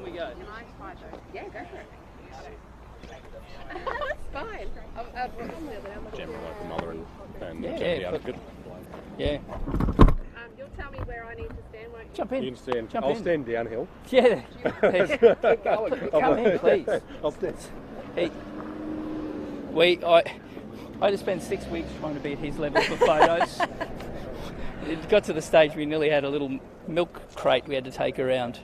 On we go. Can I try those? Yeah, go for it. That's fine. Gemma, local mother and Yeah, the advocate. Yeah. You'll tell me where I need to stand, won't you? Jump in. You can stand. Jump I'll in. stand downhill. Yeah. Keep going. Come in, please. I'll stand. Hey, I just spent 6 weeks trying to be at his level for photos. It got to the stage we nearly had a little milk crate we had to take around.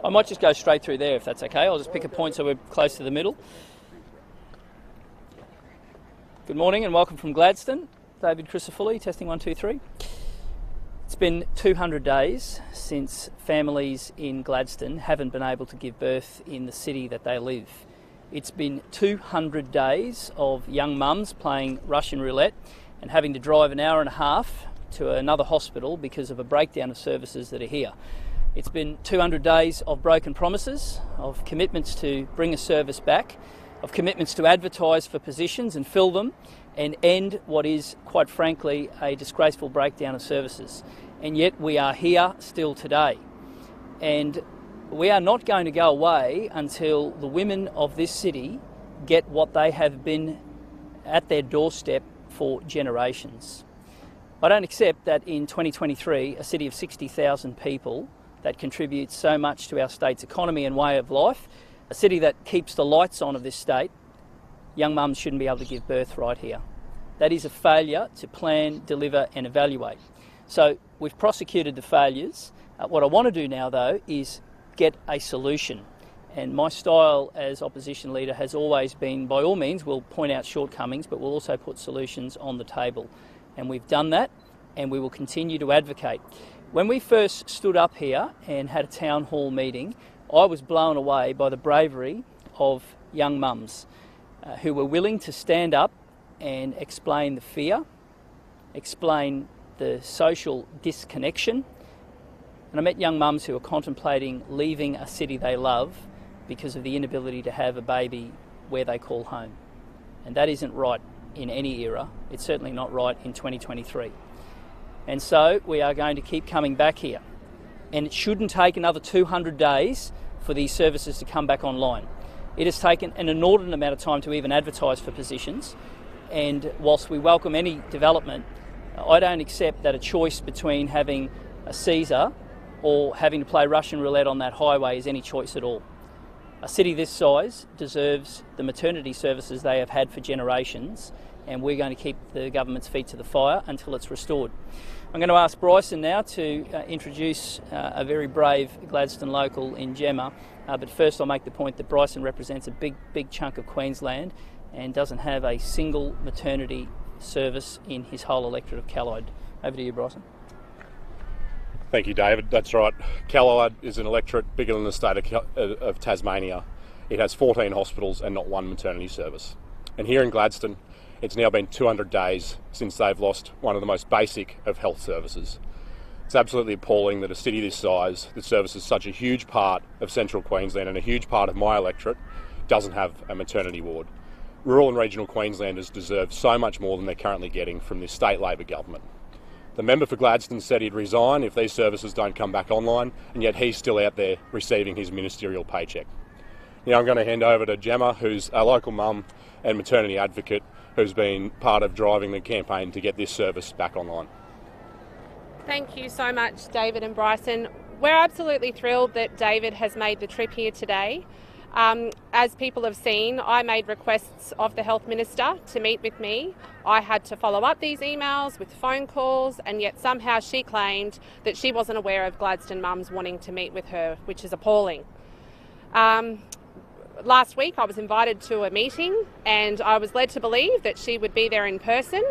I might just go straight through there if that's okay. I'll just pick a point so we're close to the middle. Good morning and welcome from Gladstone. David Crisafulli, testing 1, 2, 3. It's been 200 days since families in Gladstone haven't been able to give birth in the city that they live. It's been 200 days of young mums playing Russian roulette and having to drive an hour and a half to another hospital because of a breakdown of services that are here. It's been 200 days of broken promises, of commitments to bring a service back, of commitments to advertise for positions and fill them, and end what is, quite frankly, a disgraceful breakdown of services. And yet we are here still today. And we are not going to go away until the women of this city get what they have been at their doorstep for generations. I don't accept that in 2023, a city of 60,000 people that contributes so much to our state's economy and way of life, a city that keeps the lights on of this state, young mums shouldn't be able to give birth right here. That is a failure to plan, deliver and evaluate. So we've prosecuted the failures. What I want to do now, though, is get a solution. And my style as opposition leader has always been, by all means, we'll point out shortcomings, but we'll also put solutions on the table. And we've done that, and we will continue to advocate. When we first stood up here and had a town hall meeting, I was blown away by the bravery of young mums who were willing to stand up and explain the fear, explain the social disconnection. And I met young mums who are contemplating leaving a city they love because of the inability to have a baby where they call home. And that isn't right in any era. It's certainly not right in 2023. And so we are going to keep coming back here. And it shouldn't take another 200 days for these services to come back online. It has taken an inordinate amount of time to even advertise for positions. And whilst we welcome any development, I don't accept that a choice between having a Caesar or having to play Russian roulette on that highway is any choice at all. A city this size deserves the maternity services they have had for generations, and we're going to keep the government's feet to the fire until it's restored. I'm going to ask Bryson now to introduce a very brave Gladstone local in Gemma, but first I'll make the point that Bryson represents a big chunk of Queensland and doesn't have a single maternity service in his whole electorate of Callide. Over to you, Bryson. Thank you, David. That's right. Callide is an electorate bigger than the state of Tasmania. It has 14 hospitals and not one maternity service. And here in Gladstone, it's now been 200 days since they've lost one of the most basic of health services. It's absolutely appalling that a city this size, that services such a huge part of central Queensland and a huge part of my electorate, doesn't have a maternity ward. Rural and regional Queenslanders deserve so much more than they're currently getting from this state Labor government. The member for Gladstone said he'd resign if these services don't come back online, and yet he's still out there receiving his ministerial paycheck. Now I'm going to hand over to Gemma, who's a local mum and maternity advocate, who's been part of driving the campaign to get this service back online. Thank you so much, David and Bryson. We're absolutely thrilled that David has made the trip here today. As people have seen, I made requests of the Health Minister to meet with me. I had to follow up these emails with phone calls, and yet somehow she claimed that she wasn't aware of Gladstone mums wanting to meet with her, which is appalling. Last week I was invited to a meeting and I was led to believe that she would be there in person,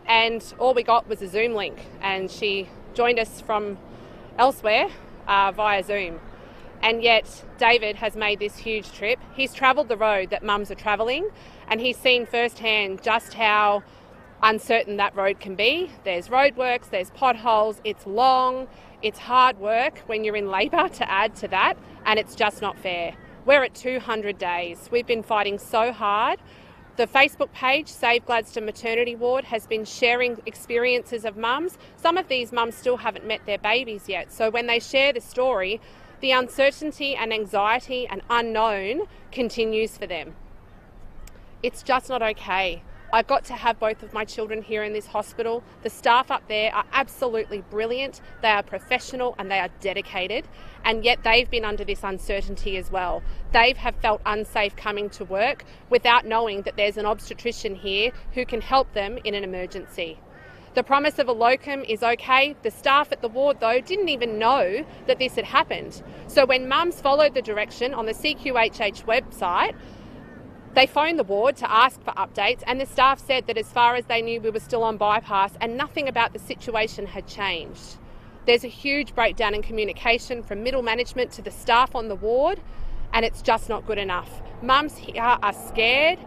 and all we got was a Zoom link, and she joined us from elsewhere via Zoom. And yet David has made this huge trip. He's travelled the road that mums are travelling, and he's seen firsthand just how uncertain that road can be. There's roadworks, there's potholes, it's long, it's hard work when you're in Labor to add to that, and it's just not fair. We're at 200 days. We've been fighting so hard The Facebook page, Save Gladstone Maternity Ward, has been sharing experiences of mums. Some of these mums still haven't met their babies yet. So when they share the story, the uncertainty and anxiety and unknown continues for them. It's just not okay. I got to have both of my children here in this hospital. The staff up there are absolutely brilliant. They are professional and they are dedicated, and yet they've been under this uncertainty as well. They have felt unsafe coming to work without knowing that there's an obstetrician here who can help them in an emergency. The promise of a locum is okay. The staff at the ward, though, didn't even know that this had happened. So when mums followed the direction on the CQHH website, they phoned the ward to ask for updates, and the staff said that as far as they knew, we were still on bypass and nothing about the situation had changed. There's a huge breakdown in communication from middle management to the staff on the ward, and it's just not good enough. Mums here are scared,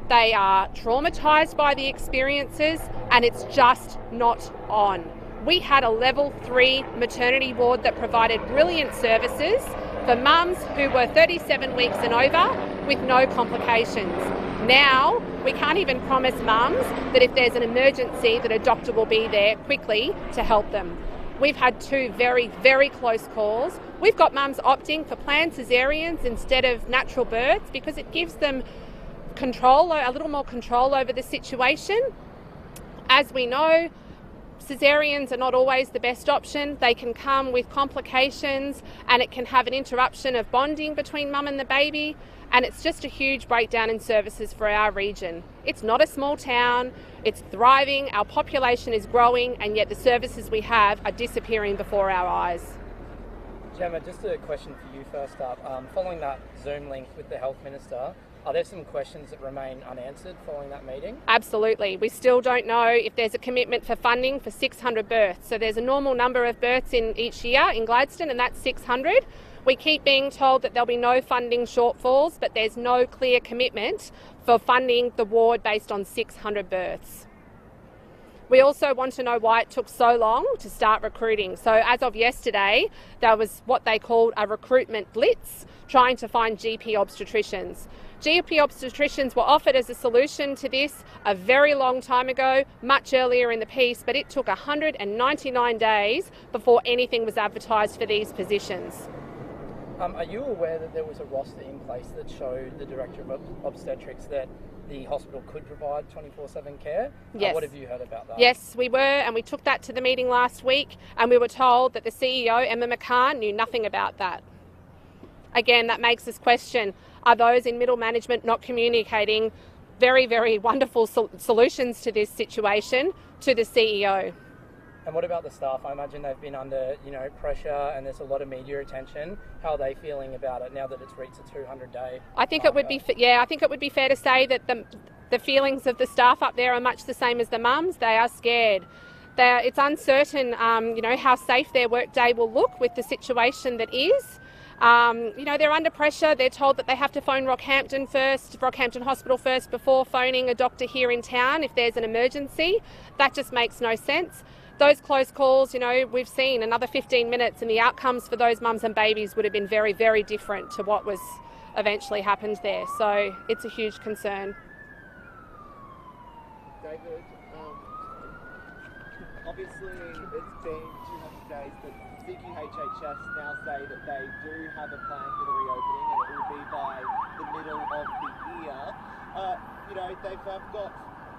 they are traumatised by the experiences, and it's just not on. We had a level 3 maternity ward that provided brilliant services for mums who were 37 weeks and over with no complications. Now, we can't even promise mums that if there's an emergency that a doctor will be there quickly to help them. We've had 2 very, very close calls. We've got mums opting for planned caesareans instead of natural births because it gives them control, a little more control over the situation. As we know, caesareans are not always the best option. They can come with complications and it can have an interruption of bonding between mum and the baby, and it's just a huge breakdown in services for our region. It's not a small town, it's thriving, our population is growing, and yet the services we have are disappearing before our eyes. Gemma, just a question for you first up. Following that Zoom link with the Health Minister, are there some questions that remain unanswered following that meeting? Absolutely. We still don't know if there's a commitment for funding for 600 births. So there's a normal number of births in each year in Gladstone, and that's 600. We keep being told that there'll be no funding shortfalls, but there's no clear commitment for funding the ward based on 600 births. We also want to know why it took so long to start recruiting. So as of yesterday, there was what they called a recruitment blitz, trying to find GP obstetricians. GP obstetricians were offered as a solution to this a very long time ago, much earlier in the piece, but it took 199 days before anything was advertised for these positions. Are you aware that there was a roster in place that showed the Director of Obstetrics that the hospital could provide 24/7 care? Yes. What have you heard about that? Yes, we were, and we took that to the meeting last week, and we were told that the CEO, Emma McCann, knew nothing about that. Again, that makes us question, are those in middle management not communicating very, very wonderful solutions to this situation to the CEO? And what about the staff? I imagine they've been under, pressure, and there's a lot of media attention. How are they feeling about it now that it's reached a 200-day? I think it would be fair to say that the feelings of the staff up there are much the same as the mums. They are scared. It's uncertain, how safe their workday will look with the situation that is. They're under pressure. They're told that they have to phone Rockhampton Hospital first before phoning a doctor here in town if there's an emergency. That just makes no sense. Those close calls, we've seen another 15 minutes and the outcomes for those mums and babies would have been very, very different to what was eventually happened there. So it's a huge concern. David, obviously it's been 200 days, but CQHHS now say that they do have a plan for the reopening and it will be by the middle of the year. They've got,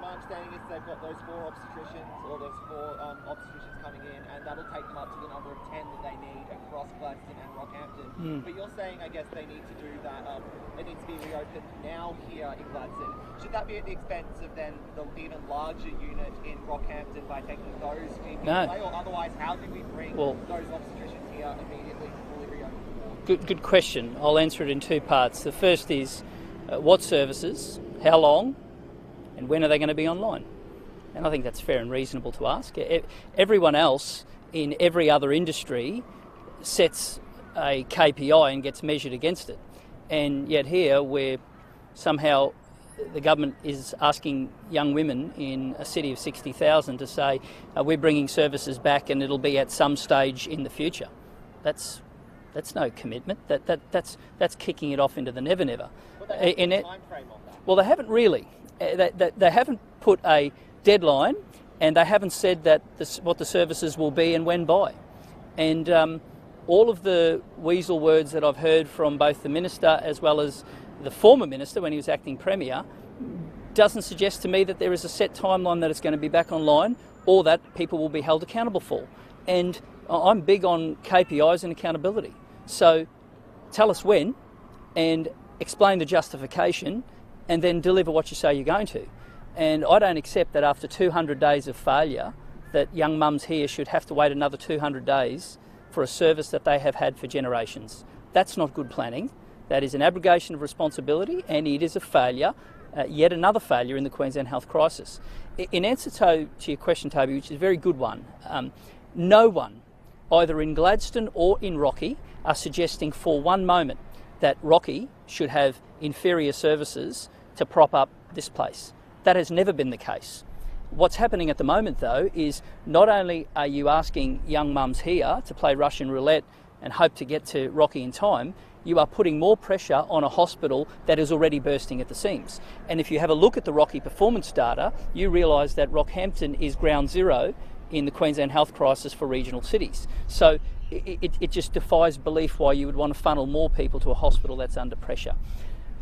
my understanding is they've got those 4 obstetricians obstetricians coming in, and that'll take them up to the number of 10 that they need across Gladstone and Rockhampton. But you're saying, I guess, they need to do that, it needs to be reopened now here in Gladstone. Should that be at the expense of then the even larger unit in Rockhampton by taking those GPs away? Or otherwise, how do we bring those obstetricians here immediately to fully reopen the ward? Good question. I'll answer it in 2 parts. The first is what services, how long, and when are they going to be online? And I think that's fair and reasonable to ask. Everyone else in every other industry sets a KPI and gets measured against it. And yet here, where somehow the government is asking young women in a city of 60,000 to say, we're bringing services back and it'll be at some stage in the future. That's no commitment. That's kicking it off into the never. Well, they have a time frame on that. Well, they haven't really. They haven't put a deadline, and they haven't said that what the services will be and when by. And all of the weasel words that I've heard from both the Minister as well as the former Minister when he was acting Premier doesn't suggest to me that there is a set timeline that it's going to be back online or that people will be held accountable for. And I'm big on KPIs and accountability. So tell us when and explain the justification and then deliver what you say you're going to. And I don't accept that after 200 days of failure that young mums here should have to wait another 200 days for a service that they have had for generations. That's not good planning. That is an abrogation of responsibility, and it is a failure, yet another failure in the Queensland health crisis. In answer to your question, Toby, which is a very good one, no one, either in Gladstone or in Rocky, are suggesting for one moment that Rocky should have inferior services to prop up this place. That has never been the case. What's happening at the moment, though, is not only are you asking young mums here to play Russian roulette and hope to get to Rocky in time, you are putting more pressure on a hospital that is already bursting at the seams. And if you have a look at the Rocky performance data, you realise that Rockhampton is ground zero in the Queensland health crisis for regional cities. So it just defies belief why you would want to funnel more people to a hospital that's under pressure.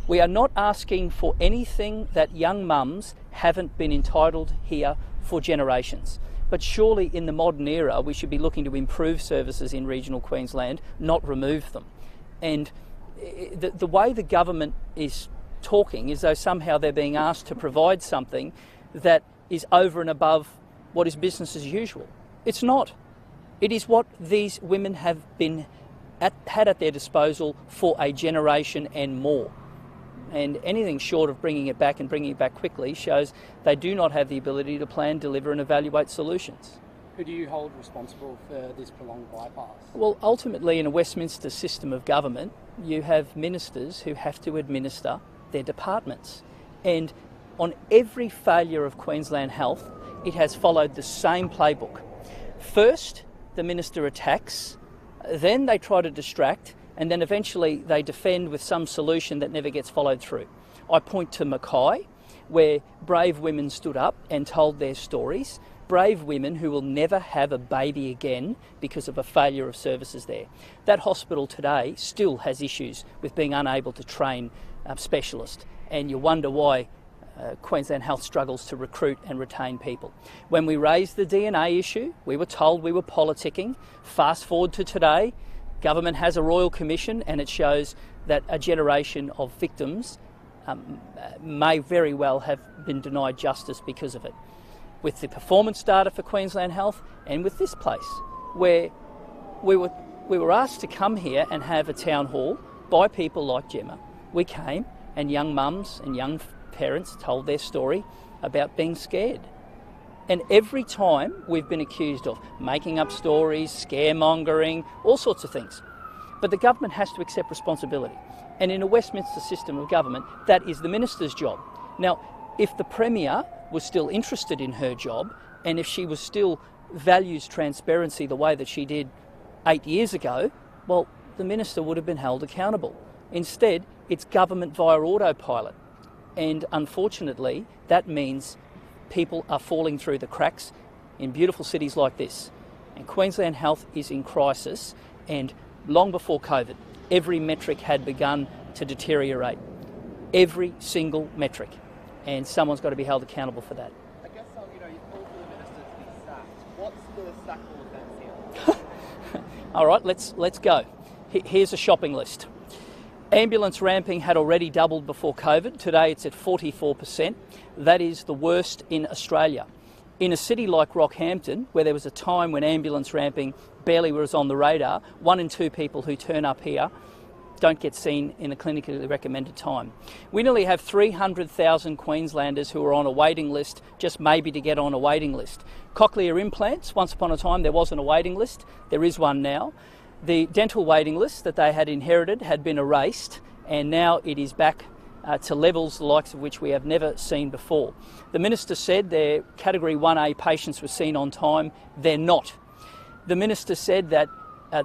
We are not asking for anything that young mums haven't been entitled here for generations. But surely in the modern era, we should be looking to improve services in regional Queensland, not remove them. And the way the government is talking is though somehow they're being asked to provide something that is over and above what is business as usual. It's not. It is what these women have had at their disposal for a generation and more. And anything short of bringing it back and bringing it back quickly shows they do not have the ability to plan, deliver and evaluate solutions. Who do you hold responsible for this prolonged bypass? Well, ultimately in a Westminster system of government, you have ministers who have to administer their departments. And on every failure of Queensland Health, it has followed the same playbook. First, the minister attacks, then they try to distract, and then eventually they defend with some solution that never gets followed through. I point to Mackay, where brave women stood up and told their stories, brave women who will never have a baby again because of a failure of services there. That hospital today still has issues with being unable to train specialists, and you wonder why Queensland Health struggles to recruit and retain people. When we raised the DNA issue, we were told we were politicking. Fast forward to today, government has a Royal Commission and it shows that a generation of victims may very well have been denied justice because of it. With the performance data for Queensland Health and with this place, where we were asked to come here and have a town hall by people like Gemma. We came and young mums and young parents told their story about being scared. And every time we've been accused of making up stories, scaremongering, all sorts of things. But the government has to accept responsibility. And in a Westminster system of government, that is the minister's job. Now, if the Premier was still interested in her job, and if she was still values transparency the way that she did 8 years ago, well, the minister would have been held accountable. Instead, it's government via autopilot. And unfortunately, that means people are falling through the cracks in beautiful cities like this. And Queensland Health is in crisis, and long before COVID, every metric had begun to deteriorate. Every single metric. And someone's got to be held accountable for that. I guess, you've called for the minister to be sacked. What's the sackable offence here? All right, let's go. Here's a shopping list. Ambulance ramping had already doubled before COVID. Today it's at 44%. That is the worst in Australia. In a city like Rockhampton, where there was a time when ambulance ramping barely was on the radar, 1 in 2 people who turn up here don't get seen in a clinically recommended time. We nearly have 300,000 Queenslanders who are on a waiting list, just maybe to get on a waiting list. Cochlear implants, once upon a time there wasn't a waiting list, there is one now. The dental waiting list that they had inherited had been erased, and now it is back to levels the likes of which we have never seen before. The Minister said their Category 1A patients were seen on time. They're not. The Minister said that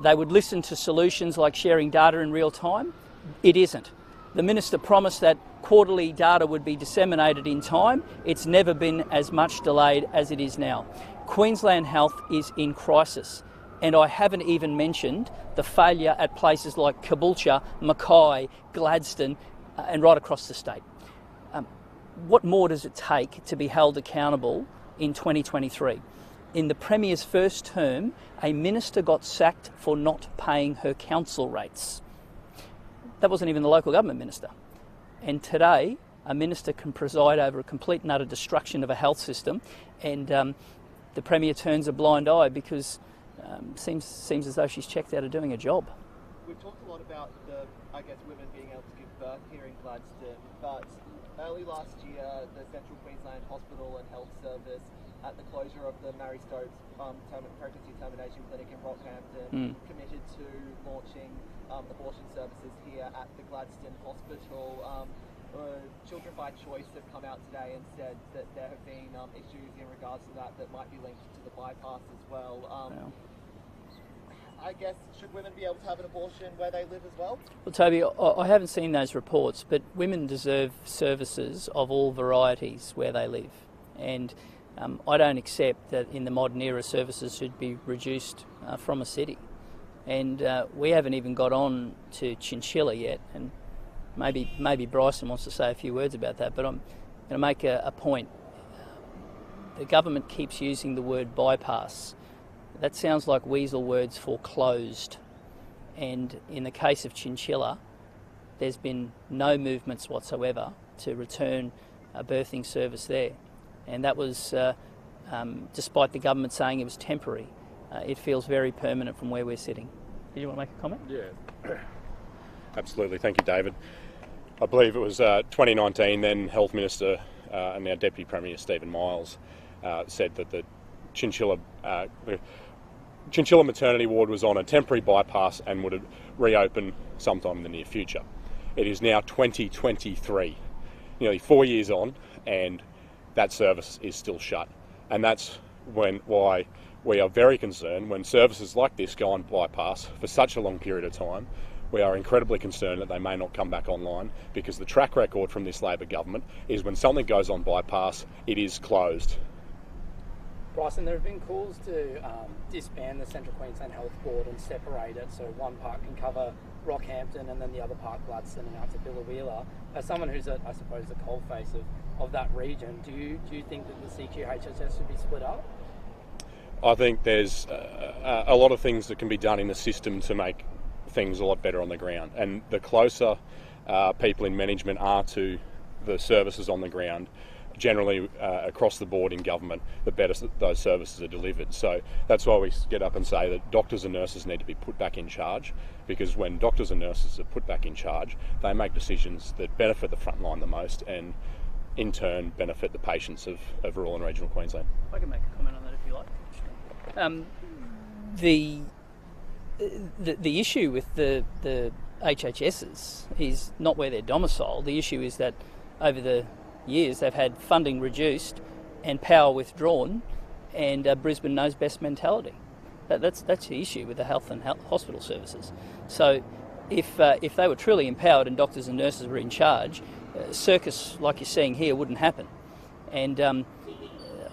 they would listen to solutions like sharing data in real time. It isn't. The Minister promised that quarterly data would be disseminated in time. It's never been as much delayed as it is now. Queensland Health is in crisis, and I haven't even mentioned the failure at places like Caboolture, Mackay, Gladstone, and right across the state. What more does it take to be held accountable in 2023? In the Premier's first term, a minister got sacked for not paying her council rates. That wasn't even the local government minister. And today, a minister can preside over a complete and utter destruction of a health system, and the Premier turns a blind eye because seems as though she's checked out of doing a job. We've talked a lot about women being able to give birth here in Gladstone, but early last year, the Central Queensland Hospital and Health Service, at the closure of the Mary Stokes pregnancy termination clinic in Rockhampton, committed to launching abortion services here at the Gladstone Hospital. Children by Choice have come out today and said that there have been issues in regards to that might be linked to the bypass as well. I guess, should women be able to have an abortion where they live as well? Well, Toby, I haven't seen those reports, but women deserve services of all varieties where they live. And I don't accept that in the modern era services should be reduced from a city. And we haven't even got on to chinchilla yet, and maybe Bryson wants to say a few words about that, but I'm going to make a point. The government keeps using the word bypass. That sounds like weasel words for closed. And in the case of chinchilla, there's been no movements whatsoever to return a birthing service there. And that was, despite the government saying it was temporary, it feels very permanent from where we're sitting. Did you want to make a comment? Yeah, absolutely. Thank you, David. I believe it was 2019, then Health Minister and now Deputy Premier Stephen Miles said that the chinchilla maternity ward was on a temporary bypass and would reopen sometime in the near future. It is now 2023, nearly 4 years on, and that service is still shut. And that's why we are very concerned when services like this go on bypass for such a long period of time. We are incredibly concerned that they may not come back online, because the track record from this Labor government is when something goes on bypass, it is closed. Bryson, there have been calls to disband the Central Queensland Health Board and separate it so one part can cover Rockhampton and then the other part Gladstone and out to Billawheeler. As someone who's, I suppose, the coalface of that region, do you think that the CQHSS should be split up? I think there's a lot of things that can be done in the system to make things a lot better on the ground, and the closer people in management are to the services on the ground, generally across the board in government, the better those services are delivered. So that's why we get up and say that doctors and nurses need to be put back in charge, because when doctors and nurses are put back in charge, they make decisions that benefit the front line the most, and in turn benefit the patients of rural and regional Queensland. I can make a comment on that if you like. The issue with the HHSs is not where they're domiciled. The issue is that over the years they've had funding reduced and power withdrawn, and Brisbane knows best mentality. That's the issue with the health and hospital services. So if they were truly empowered and doctors and nurses were in charge, circus like you're seeing here wouldn't happen. And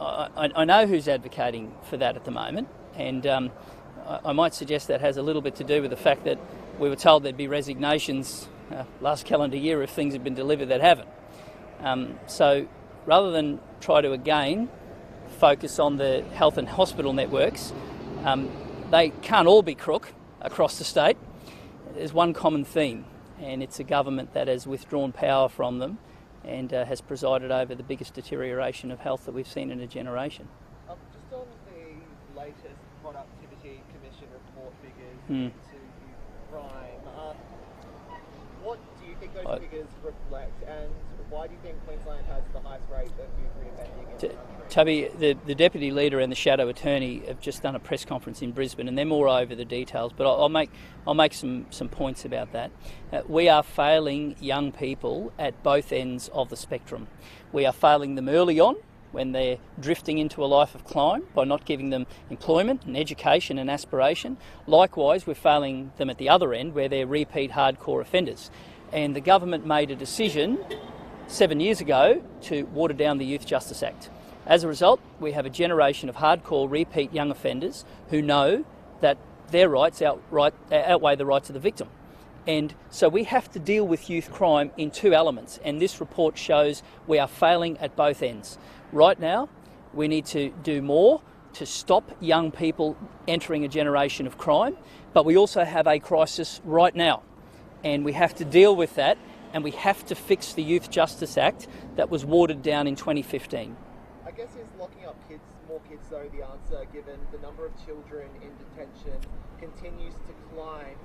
I know who's advocating for that at the moment, and I might suggest that has a little bit to do with the fact that we were told there'd be resignations last calendar year if things had been delivered that haven't. So rather than try to again focus on the health and hospital networks, they can't all be crook across the state. There's one common theme, and it's a government that has withdrawn power from them and has presided over the biggest deterioration of health that we've seen in a generation. Just on the latest Productivity Commission report figures into Prime, what do you think those figures reflect, and why do you think Queensland has the highest rate of youth reoffending in the country? Toby, the Deputy Leader and the Shadow Attorney have just done a press conference in Brisbane, and they're more over the details, but I'll make some points about that. We are failing young people at both ends of the spectrum. We are failing them early on when they're drifting into a life of crime by not giving them employment and education and aspiration. Likewise, we're failing them at the other end where they're repeat hardcore offenders. And the government made a decision 7 years ago to water down the Youth Justice Act. As a result, we have a generation of hardcore repeat young offenders who know that their rights outweigh the rights of the victim. And so we have to deal with youth crime in two elements, and this report shows we are failing at both ends. Right now, we need to do more to stop young people entering a generation of crime, but we also have a crisis right now, and we have to deal with that, and we have to fix the Youth Justice Act that was watered down in 2015. I guess is locking up more kids though the answer, given the number of children in detention continues to climb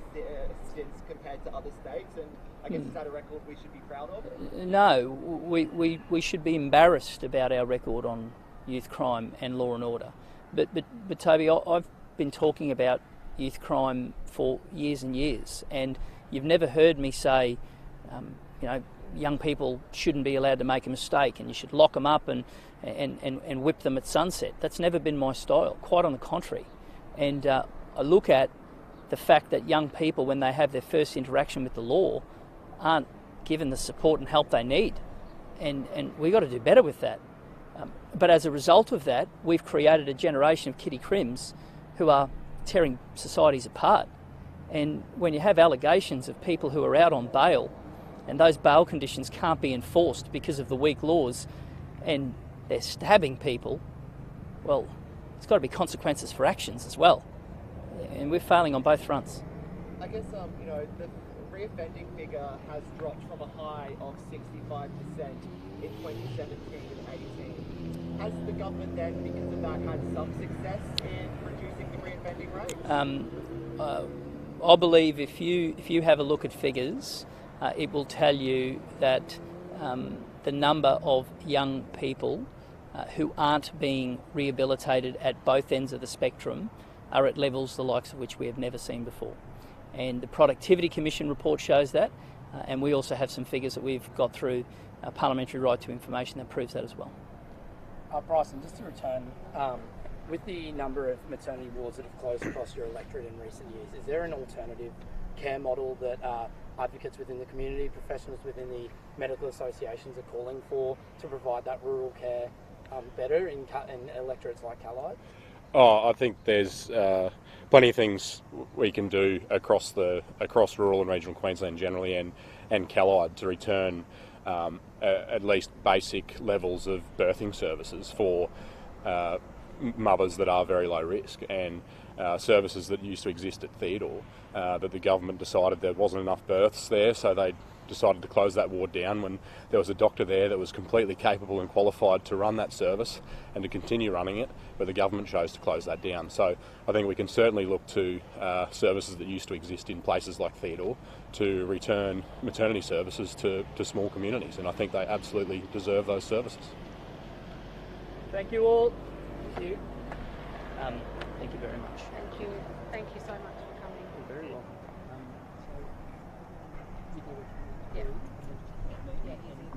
since compared to other states, and I guess is that a record we should be proud of? No, we should be embarrassed about our record on youth crime and law and order. But Toby, I've been talking about youth crime for years and years, and you've never heard me say, young people shouldn't be allowed to make a mistake and you should lock them up and whip them at sunset. That's never been my style, quite on the contrary. And I look at the fact that young people, when they have their first interaction with the law, aren't given the support and help they need. And we've got to do better with that. But as a result of that, we've created a generation of kitty crims who are tearing societies apart. And when you have allegations of people who are out on bail and those bail conditions can't be enforced because of the weak laws and they're stabbing people, well, there's got to be consequences for actions as well. And we're failing on both fronts. I guess, the reoffending figure has dropped from a high of 65% in 2017 and 18. Has the government then, because of that, had some success in reducing the reoffending rate? I believe if you have a look at figures, it will tell you that the number of young people who aren't being rehabilitated at both ends of the spectrum are at levels the likes of which we have never seen before. And the Productivity Commission report shows that, and we also have some figures that we've got through parliamentary right to information that proves that as well. Bryson, just to return, with the number of maternity wards that have closed across your electorate in recent years, is there an alternative care model that advocates within the community, professionals within the medical associations are calling for to provide that rural care better in electorates like Callide? Oh, I think there's plenty of things we can do across rural and regional Queensland generally and Callide to return at least basic levels of birthing services for mothers that are very low risk, and services that used to exist at Theodore, that the government decided there wasn't enough births there, so they decided to close that ward down when there was a doctor there that was completely capable and qualified to run that service and to continue running it, but the government chose to close that down. So I think we can certainly look to services that used to exist in places like Theodore to return maternity services to small communities, and I think they absolutely deserve those services. Thank you all. Thank you. Thank you very much. Thank you. Thank you so much for coming. You're very welcome. Yeah. Yeah, easy.